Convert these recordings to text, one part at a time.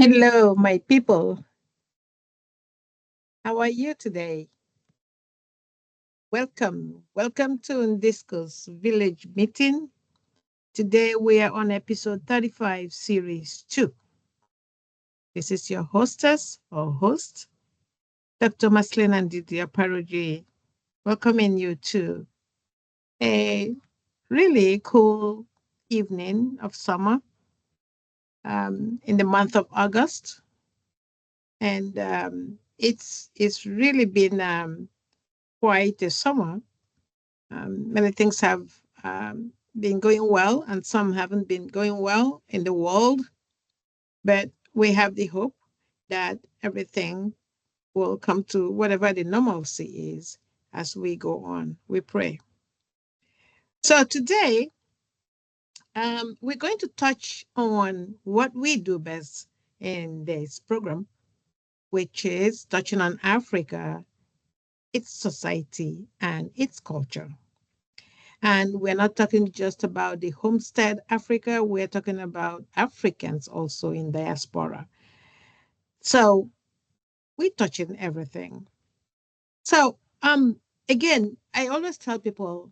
Hello, my people. How are you today? Welcome. Welcome to NDISCO'S village meeting. Today we are on episode 35, series 2. This is your hostess or host, Dr. Maslin and M.OPARAOJI, welcoming you to a really cool evening of summer in the month of August. And it's really been quite a summer. Many things have been going well, and some haven't been going well in the world. But we have the hope that everything will come to whatever the normalcy is as we go on. We pray. So today, we're going to touch on what we do best in this program, which is touching on Africa, its society, and its culture. And we're not talking just about the homestead Africa, we're talking about Africans also in diaspora. So we touch in everything. So again, I always tell people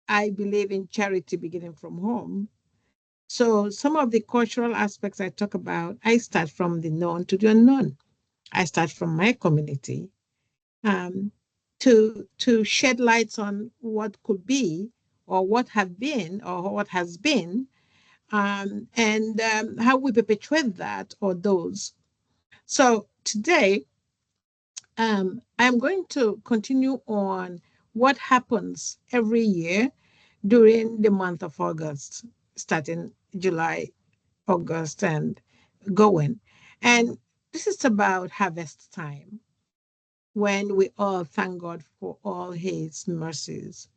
I believe in charity beginning from home. So some of the cultural aspects I talk about, I start from the known to the unknown. I start from my community um, to shed lights on what could be or what have been or what has been and how we perpetuate that or those. So today, I'm going to continue on what happens every year during the month of August, starting July, August, and going. And this is about harvest time when we all thank God for all his mercies.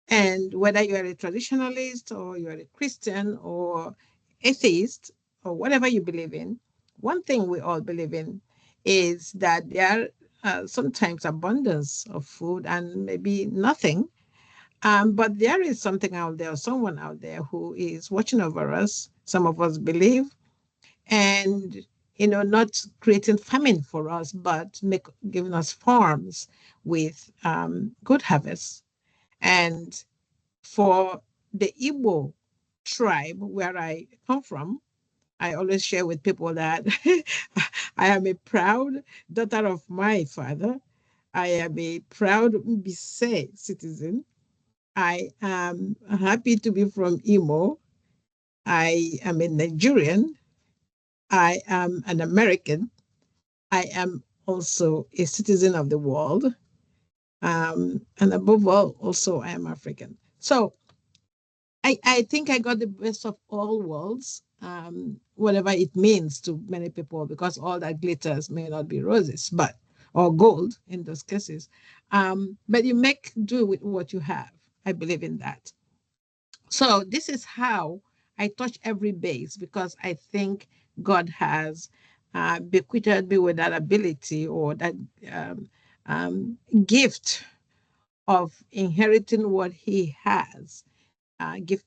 And whether you're a traditionalist or you're a Christian or atheist or whatever you believe in, one thing we all believe in is that there are sometimes abundance of food and maybe nothing. But there is something out there, someone out there who is watching over us. Some of us believe, and not creating famine for us, but giving us farms with good harvests. And for the Igbo tribe where I come from, I always share with people that I am a proud daughter of my father. I am a proud Mbaise citizen. I am happy to be from Imo. I am a Nigerian. I am an American. I am also a citizen of the world. And above all, also I am African. So I think I got the best of all worlds, whatever it means to many people, because all that glitters may not be roses, but or gold in those cases. But you make do with what you have. I believe in that. So this is how I touch every base because I think God has bequeathed me with that ability or that um, gift of inheriting what He has gift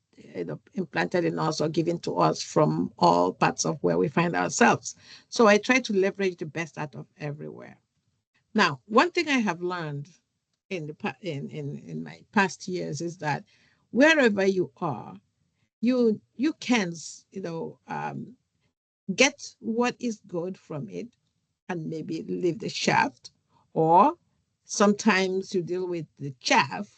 implanted in us or given to us from all parts of where we find ourselves. So I try to leverage the best out of everywhere. Now, one thing I have learned in in my past years is that wherever you are, you can get what is good from it and maybe leave the shaft, or sometimes you deal with the chaff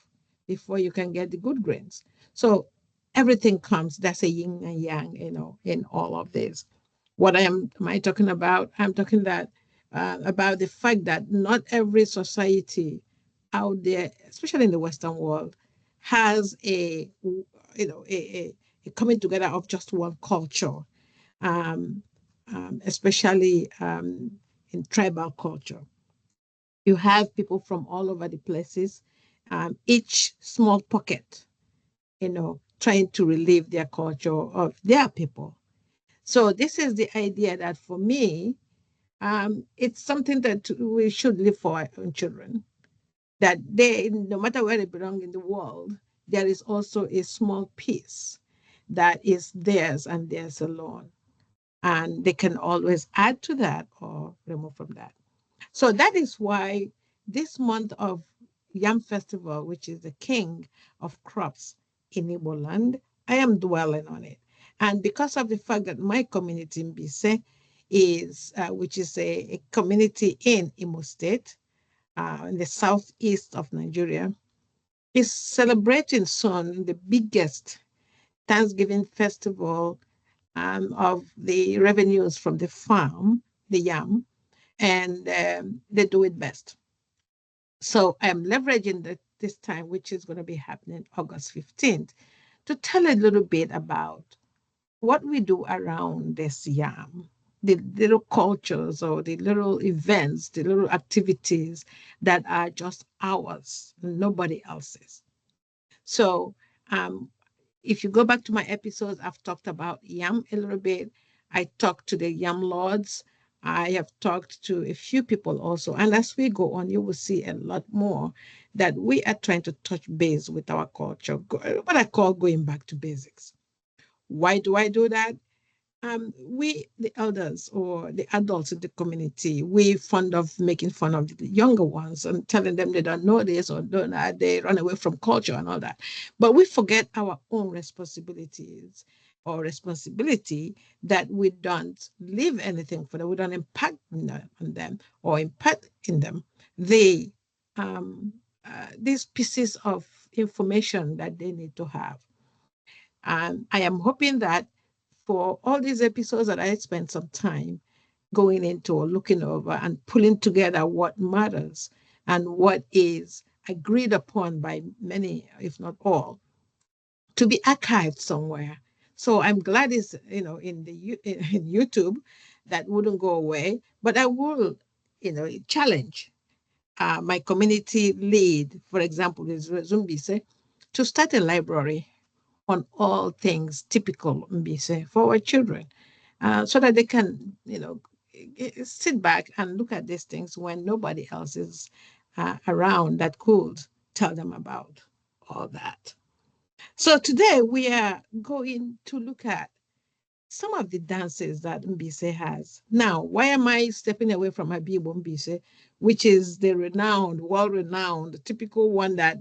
before you can get the good grains. So everything comes, that's a yin and yang, in all of this. What am I talking about? I'm talking that about the fact that not every society out there, especially in the Western world, has a coming together of just one culture, um, especially in tribal culture. You have people from all over the places, each small pocket, trying to relive their culture of their people. So this is the idea that for me, it's something that we should live for our own children, that they, no matter where they belong in the world, there is also a small piece that is theirs and theirs alone. and they can always add to that or remove from that. So that is why this month of Yam Festival, which is the king of crops in Igboland, I am dwelling on it. And because of the fact that my community in Mbaise is, which is a community in Imo State, in the southeast of Nigeria, is celebrating soon the biggest Thanksgiving festival of the revenues from the farm, the yam, and they do it best. So I'm leveraging this time, which is going to be happening August 15th, to tell a little bit about what we do around this yam, the little cultures or the little events, the little activities that are just ours, nobody else's. So um, if you go back to my episodes, I've talked about yam a little bit. I talked to the yam lords. I have talked to a few people also. And as we go on, you will see a lot more that we are trying to touch base with our culture, what I call going back to basics. Why do I do that? We, the elders or the adults in the community, we fond of making fun of the younger ones and telling them they don't know this or don't know, they run away from culture and all that. But we forget our own responsibilities or responsibility that we don't leave anything for them, we don't impact on them or impact in them um, these pieces of information that they need to have. And I am hoping that for all these episodes that I spent some time going into or looking over and pulling together what matters and what is agreed upon by many, if not all, to be archived somewhere. So I'm glad it's in in YouTube that wouldn't go away, but I will challenge my community lead, for example, is Zumbise, to start a library on all things typical Mbaise for our children, so that they can, sit back and look at these things when nobody else is around that could tell them about all that. So today we are going to look at some of the dances that Mbaise has. Now, why am I stepping away from Abibo Mbaise, which is the renowned, well-renowned, typical one that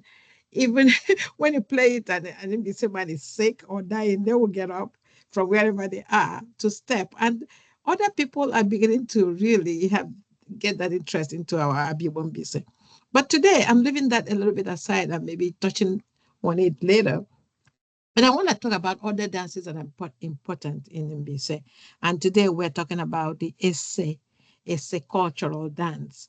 even when you play it and Mbaise man is sick or dying, they will get up from wherever they are to step. And other people are beginning to really get that interest into our Abibo Mbaise. But today, I'm leaving that a little bit aside and maybe touching on it later. And I want to talk about other dances that are important in Mbaise. And today we're talking about the Ese Cultural Dance.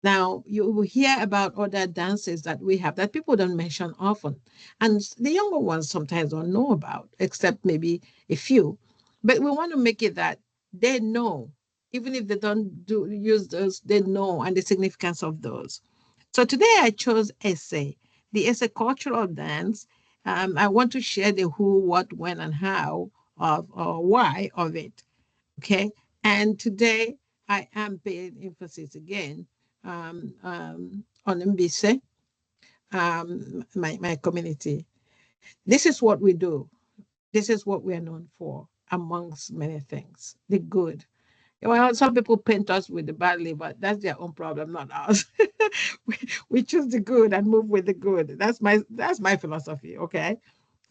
Now, you will hear about other dances that we have that people don't mention often. And the younger ones sometimes don't know about, except maybe a few. But we want to make it that they know, even if they don't use those, they know and the significance of those. So today I chose Ese, the Ese Cultural Dance. I want to share the who, what, when, and how of or why of it. Okay. And today I am paying emphasis again on Mbaise, my community. This is what we do. This is what we are known for, amongst many things. The good. Well, some people paint us with the badly, but that's their own problem, not ours. we choose the good and move with the good. That's my philosophy. Okay,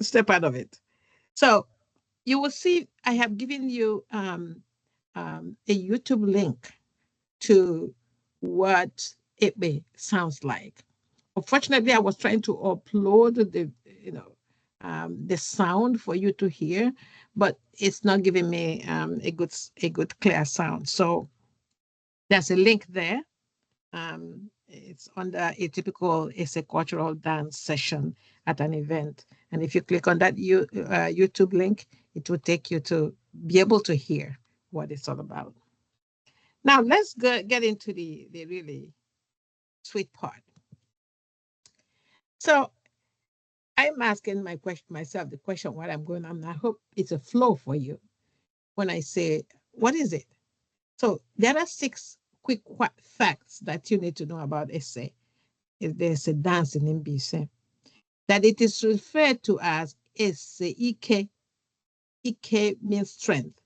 step out of it. So you will see I have given you a YouTube link to what it may sounds like. Unfortunately, I was trying to upload the sound for you to hear, but it's not giving me a good clear sound. So there's a link there. It's under a typical It's a cultural dance session at an event. And if you click on that YouTube link, it will take you to be able to hear what it's all about. Now let's get into the really sweet part. So I'm asking myself the question while I'm going on. I hope it's a flow for you when I say, what is it? So there are 6 quick facts that you need to know about Ese. If there's a dance in Mbaise, that it is referred to as Ese Ike. Ike means strength.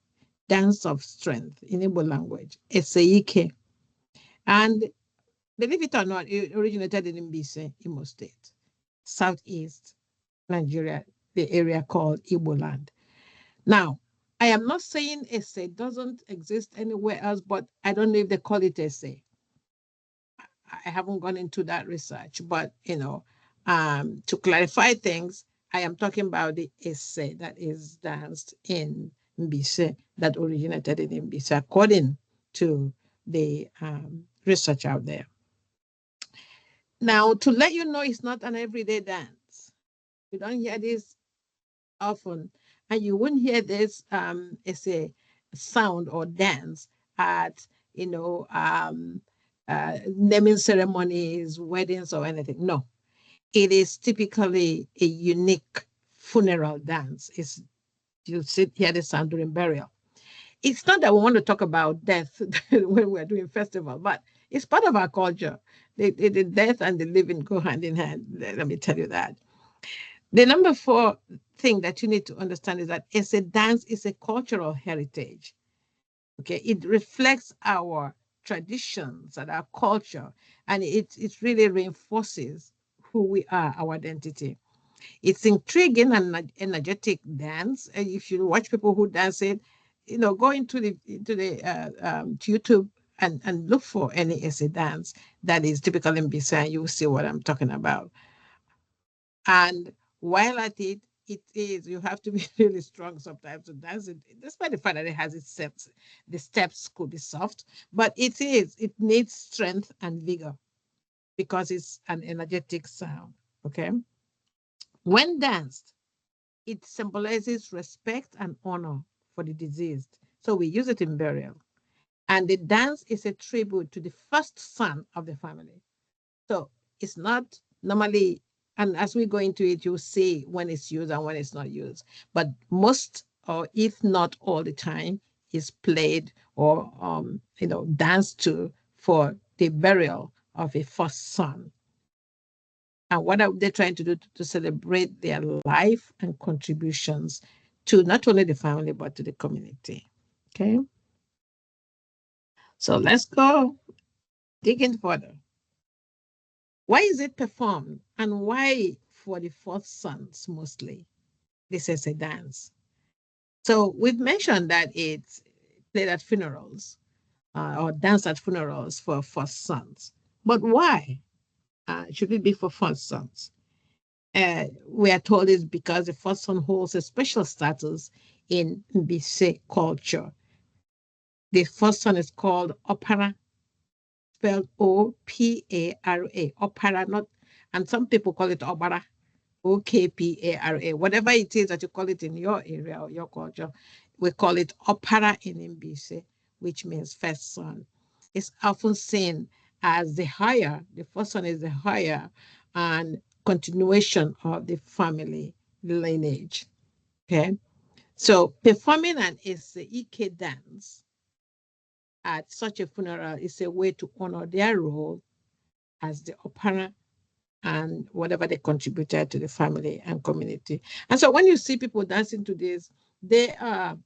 dance of strength in Igbo language. Ese. And believe it or not, it originated in Mbaise, Imo State, southeast Nigeria, the area called Igboland. Now, I am not saying Ese doesn't exist anywhere else, but I don't know if they call it Ese. I haven't gone into that research, but to clarify things, I am talking about the Ese that is danced in Mbaise, that originated in Mbaise, according to the research out there. Now, to let you know, it's not an everyday dance. You don't hear this often, and you wouldn't hear this as a sound or dance at naming ceremonies, weddings, or anything. No, it is typically a unique funeral dance. It's you hear the sound during burial. It's not that we want to talk about death when we're doing festival, but it's part of our culture. The death and the living go hand in hand. Let me tell you that. The number 4 thing that you need to understand is that it's a dance, is a cultural heritage. Okay, it reflects our traditions and our culture, and it really reinforces who we are, our identity. It's intriguing and energetic dance. And if you watch people who dance it, go into the to YouTube and look for any essay dance that is typical in Bisa, and you will see what I'm talking about. And while at it, you have to be really strong sometimes to dance it, despite the fact that it has its steps. The steps could be soft, but it needs strength and vigor because it's an energetic sound. Okay. When danced, it symbolizes respect and honor for the deceased. So we use it in burial. And the dance is a tribute to the first son of the family. So it's not normally, and as we go into it, you'll see when it's used and when it's not used. But most, or if not all the time, is played or danced to for the burial of a first son. And what are they trying to do to celebrate their life and contributions to not only the family, but to the community? Okay. So let's go digging further. Why is it performed and why for the fourth sons mostly? This is a dance. So we've mentioned that it's played at funerals or dance at funerals for first sons. But why should it be for first sons? We are told it's because the first son holds a special status in Mbaise culture. The first son is called Opara, spelled O-P-A-R-A. Opara, not, and some people call it Obara, O-K-P-A-R-A. Whatever it is that you call it in your area or your culture, we call it Opara in Mbaise, which means first son. It's often seen as the first son is the higher and continuation of the family lineage. Okay. So performing an Ike dance at such a funeral is a way to honor their role as the opera and whatever they contributed to the family and community. And so when you see people dancing to this, they are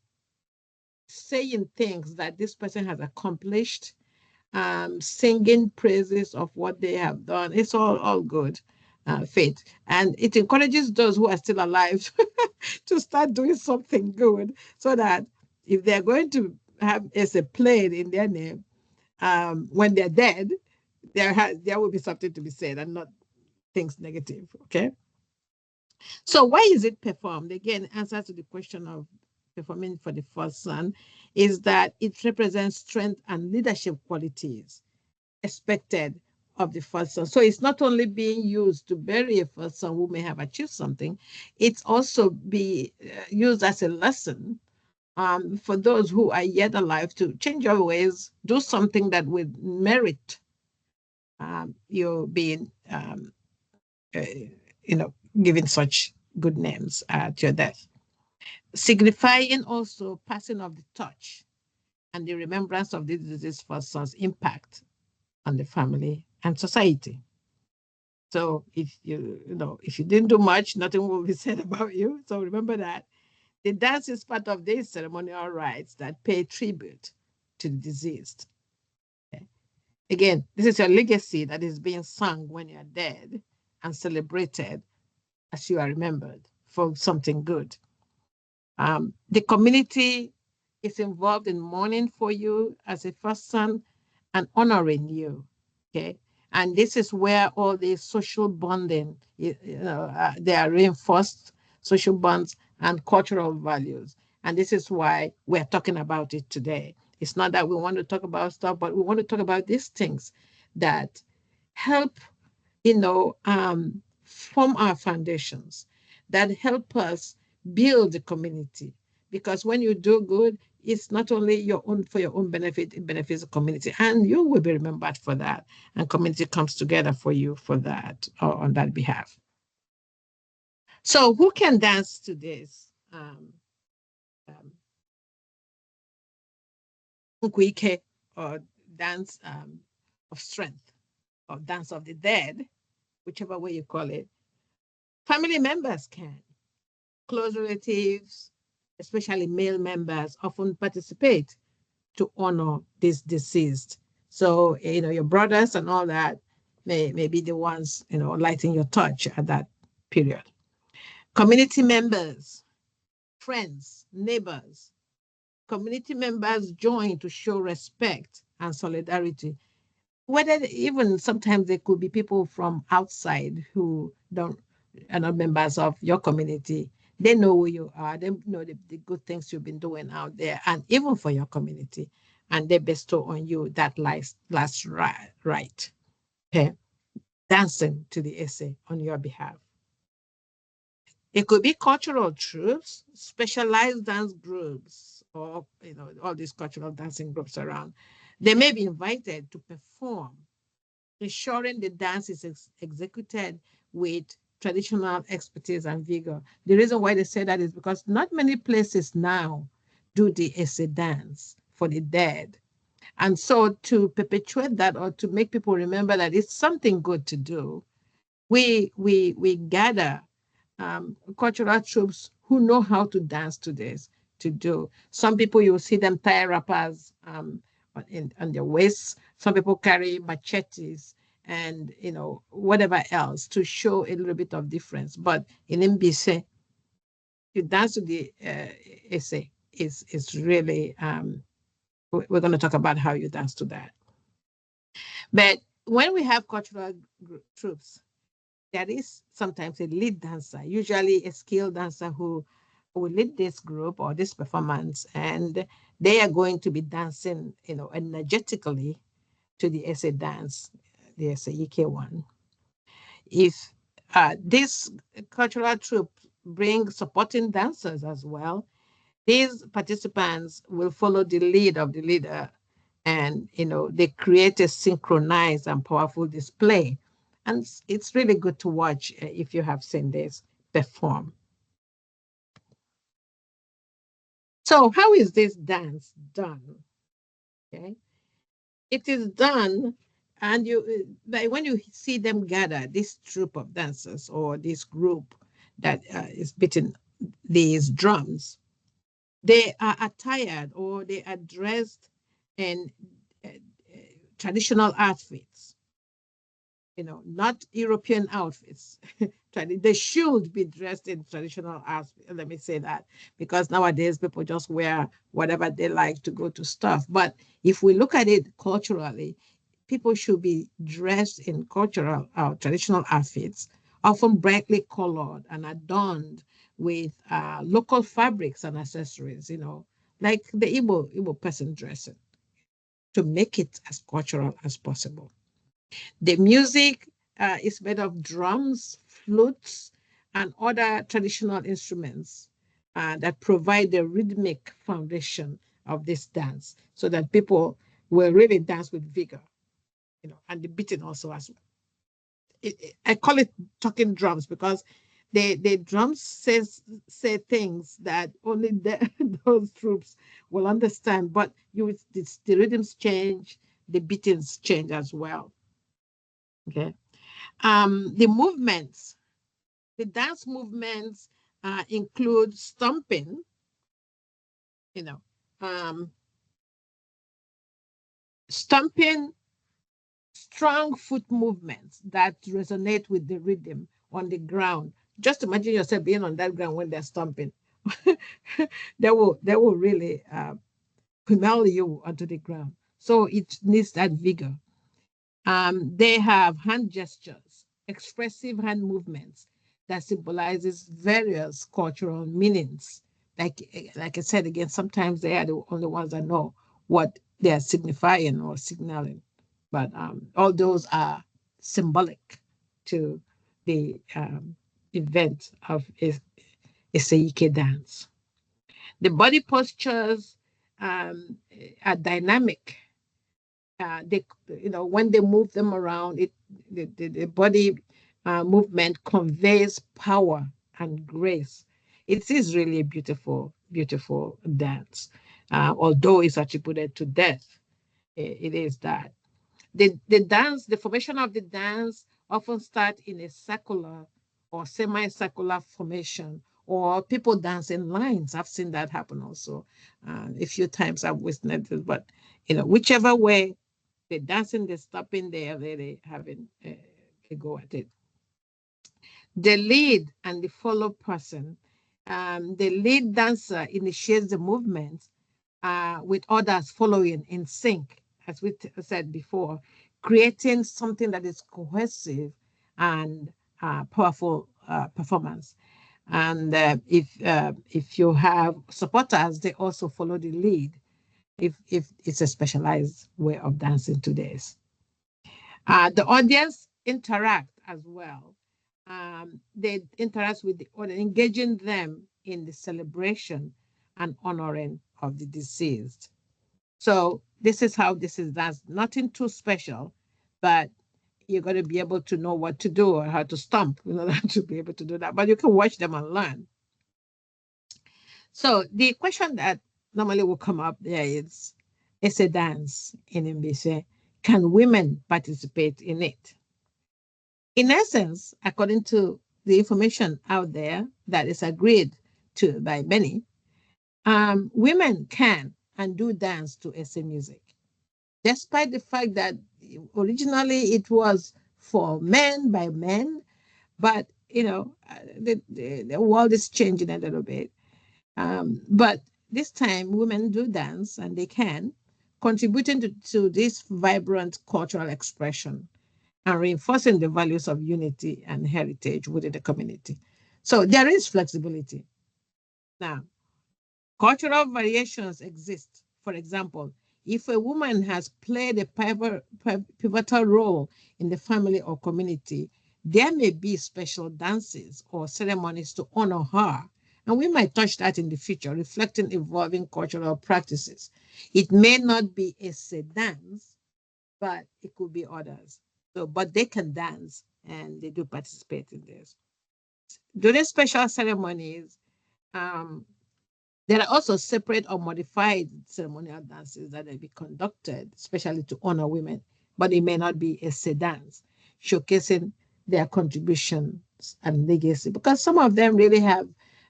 saying things that this person has accomplished, singing praises of what they have done. It's all good, faith. And it encourages those who are still alive to start doing something good so that if they're going to have as a played in their name, when they're dead, there will be something to be said and not things negative. Okay. So why is it performed? Again, answer to the question of performing for the first son is that it represents strength and leadership qualities expected of the first son. So it's not only being used to bury a first son who may have achieved something, it's also be used as a lesson for those who are yet alive to change your ways, do something that would merit you being, uh, given such good names at your death. Signifying also passing of the torch and the remembrance of the deceased first son's impact on the family and society. So if you didn't do much, nothing will be said about you. So remember that. The dance is part of these ceremonial rites that pay tribute to the deceased. Okay. Again, this is your legacy that is being sung when you're dead and celebrated as you are remembered for something good. The community is involved in mourning for you as a first son and honoring you. Okay. And this is where all the social bonding, they are reinforced, social bonds and cultural values. And this is why we're talking about it today. It's not that we want to talk about stuff, but we want to talk about these things that help, form our foundations, that help us build the community. Because when you do good, it's not only your own for your own benefit, it benefits the community, and you will be remembered for that. And community comes together for you for that or on that behalf. So, who can dance to this? Um, Nkwike, or dance of strength, or dance of the dead, whichever way you call it. Family members can. Close relatives, especially male members, often participate to honor this deceased. So, your brothers and all that may be the ones, lighting your touch at that period. Community members, friends, neighbors, community members join to show respect and solidarity. Whether even sometimes there could be people from outside who don't are not members of your community. They know who you are. They know the good things you've been doing out there, and even for your community, and they bestow on you that last right. Okay, dancing to the essay on your behalf. It could be cultural troops, specialized dance groups, or all these cultural dancing groups around. They may be invited to perform, ensuring the dance is executed with traditional expertise and vigor. The reason why they say that is because not many places now do the essay dance for the dead. And so to perpetuate that, or to make people remember that it's something good to do, we gather cultural troops who know how to dance to this to do. Some people, you'll see them tie wrappers on their waists. Some people carry machetes and whatever else to show a little bit of difference. But in Mbaise, you dance to the essay is really we're going to talk about how you dance to that. But when we have cultural troops, there is sometimes a lead dancer, usually a skilled dancer who will lead this group or this performance, and they are going to be dancing, energetically to the essay dance, the essay EK one. If this cultural troupe bring supporting dancers as well, these participants will follow the lead of the leader, and they create a synchronized and powerful display. And it's really good to watch if you have seen this perform. So how is this dance done? Okay, it is done, and like when you see them gather, this troop of dancers or this group that is beating these drums, they are attired or they are dressed in uh, uh, traditional outfits, not European outfits. They should be dressed in traditional outfits. Let me say that, because nowadays people just wear whatever they like to go to stuff. But if we look at it culturally, people should be dressed in cultural traditional outfits, often brightly colored and adorned with local fabrics and accessories, like the Igbo person dressing, to make it as cultural as possible. The music is made of drums, flutes, and other traditional instruments that provide the rhythmic foundation of this dance, so that people will really dance with vigor, and the beating also as well. I call it talking drums because the drums say things that only those troops will understand. But the rhythms change, the beatings change as well. Okay. The movements, the dance movements include stomping. you know, stomping, strong foot movements that resonate with the rhythm on the ground. Just imagine yourself being on that ground when they're stomping. They will really propel you onto the ground. So it needs that vigor. They have hand gestures, expressive hand movements that symbolizes various cultural meanings. Like I said again, sometimes they are the only ones that know what they are signifying or signaling. But all those are symbolic to the event of Ese dance. The body postures are dynamic. They, when they move them around, the body movement conveys power and grace. It is really a beautiful, beautiful dance. Although it's attributed to death, it is that. The formation of the dance often start in a circular or semicircular formation, or people dance in lines. I've seen that happen also. A few times I've witnessed it, but whichever way they're dancing, they're stopping, they're having a go at it. The lead and the follow person, the lead dancer initiates the movement with others following in sync, as we said before, creating something that is cohesive and powerful performance. And if you have supporters, they also follow the lead. If it's a specialized way of dancing to this. The audience interact as well. They interact with the audience, engaging them in the celebration and honoring of the deceased. So this is how this is done. Nothing too special, but you're going to be able to know what to do or how to stomp in order to be able to do that. But you can watch them and learn. So the question that normally will come up there is, Ese dance in Mbaise. Can women participate in it? In essence, according to the information out there that is agreed to by many, women can and do dance to Ese music, despite the fact that originally it was for men by men, but the world is changing a little bit. But this time, women do dance and they can, contributing to this vibrant cultural expression and reinforcing the values of unity and heritage within the community. So there is flexibility. Now, cultural variations exist. For example, if a woman has played a pivotal role in the family or community, there may be special dances or ceremonies to honor her. And we might touch that in the future, reflecting evolving cultural practices. It may not be a dance, but it could be others. So, but they can dance and they do participate in this. During special ceremonies, um, there are also separate or modified ceremonial dances that may be conducted, especially to honor women, but it may not be a dance, showcasing their contributions and legacy. Because some of them really have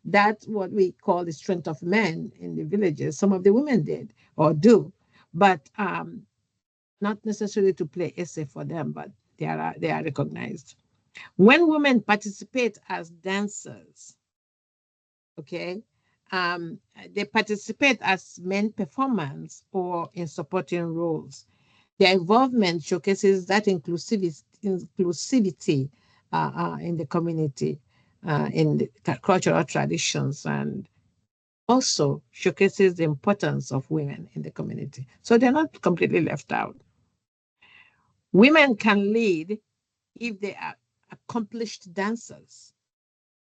that, what we call the strength of men in the villages. Some of the women did or do, but not necessarily to play essay for them, but they are recognized. When women participate as dancers, okay, they participate as main performers or in supporting roles. Their involvement showcases that inclusivity in the community, in the cultural traditions, and also showcases the importance of women in the community. So they're not completely left out. Women can lead if they are accomplished dancers.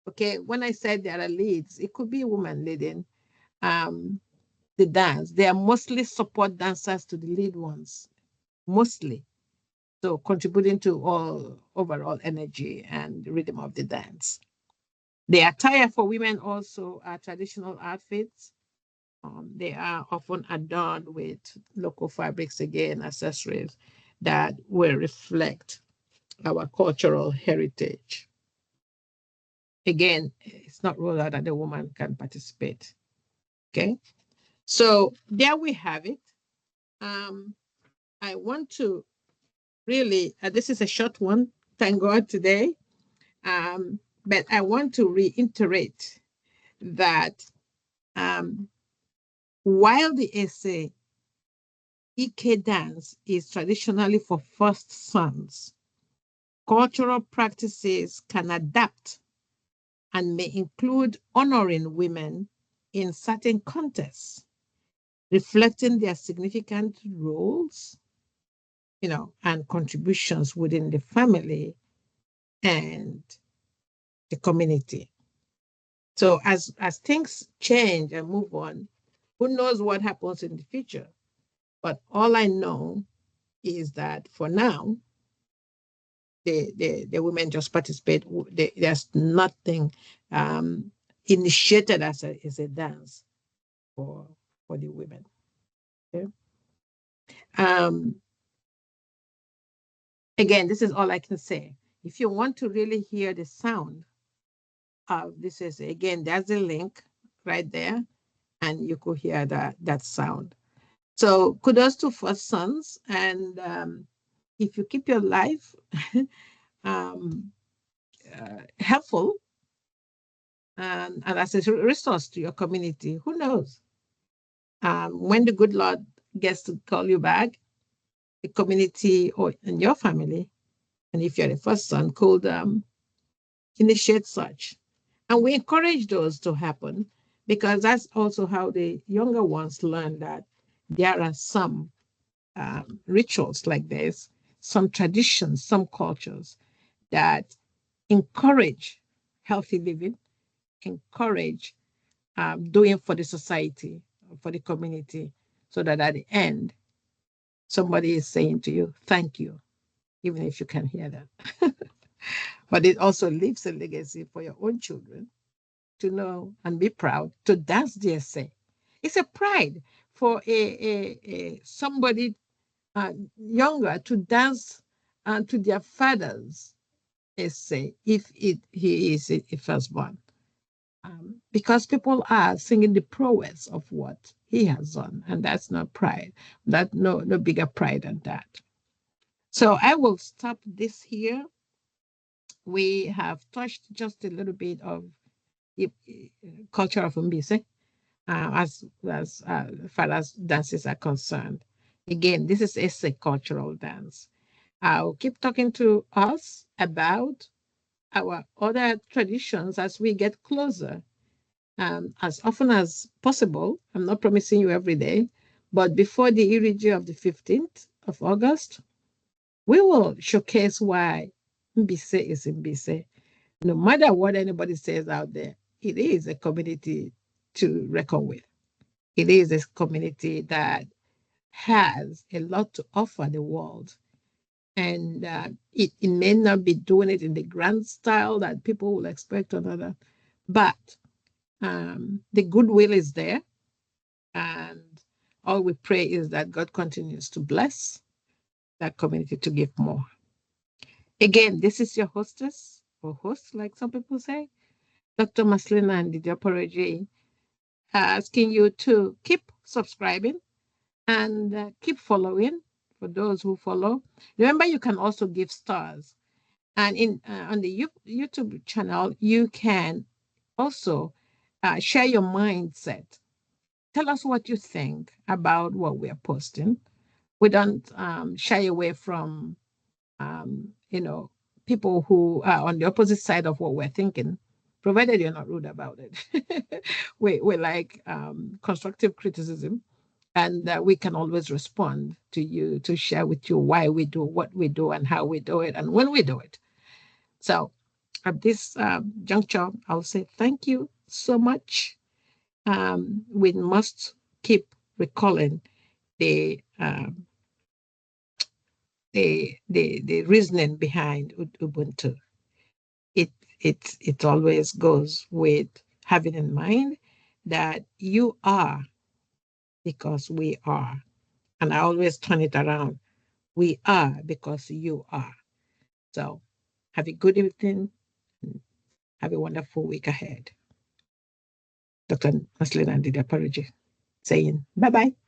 Okay, when I said there are leads, it could be a woman leading um, the dance. They are mostly support dancers to the lead ones, mostly. So contributing to all overall energy and rhythm of the dance. The attire for women also are traditional outfits. They are often adorned with local fabrics, again, accessories that will reflect our cultural heritage. Again, it's not ruled out that the woman can participate. Okay. So there we have it. Um, I want to really, this is a short one, thank God today. But I want to reiterate that um, while the essay Ike dance is traditionally for first sons, cultural practices can adapt and may include honoring women in certain contexts, reflecting their significant roles, and contributions within the family and the community. So as things change and move on, who knows what happens in the future? But all I know is that for now, the women just participate. There's nothing um, initiated as a dance for the women. Okay? Um, Again, this is all I can say. If you want to really hear the sound of this, is again, there's a link right there, and you could hear that sound. So kudos to first sons, and if you keep your life um, helpful and as a resource to your community, who knows? When the good Lord gets to call you back, the community or and your family, and if you're the first son, could initiate such. And we encourage those to happen because that's also how the younger ones learn that there are some rituals like this, some traditions, some cultures that encourage healthy living, encourage doing for the society, for the community, so that at the end, somebody is saying to you, thank you, even if you can hear that. But it also leaves a legacy for your own children to know and be proud to dance the essay. It's a pride for a somebody younger to dance to their father's essay if he is a firstborn. Because people are singing the prowess of what he has done, and that's not pride. That no bigger pride than that. So I will stop this here. We have touched just a little bit of the culture of Mbaise as far as dances are concerned. Again, this is Ese Cultural Dance. I'll keep talking to us about our other traditions as we get closer, as often as possible. I'm not promising you every day, but before the Iriji of the 15th of August, we will showcase why Mbaise is Mbaise. No matter what anybody says out there, it is a community to reckon with. It is a community that has a lot to offer the world. And it may not be doing it in the grand style that people will expect or another, but the goodwill is there. And all we pray is that God continues to bless that community to give more. Again, this is your hostess or host, like some people say, Dr. Maslina and NDISCO'S, asking you to keep subscribing and keep following for those who follow. Remember, you can also give stars. And in on the YouTube channel, you can also share your mindset. Tell us what you think about what we are posting. We don't shy away from, people who are on the opposite side of what we're thinking, provided you're not rude about it. We like constructive criticism, and we can always respond to you to share with you why we do what we do and how we do it and when we do it. So at this juncture, I'll say thank you so much. We must keep recalling the the reasoning behind Ubuntu. It it always goes with having in mind that you are because we are, and I always turn it around. We are because you are. So have a good evening. Have a wonderful week ahead. Dr. Maslin and NDISCO'S. saying bye bye.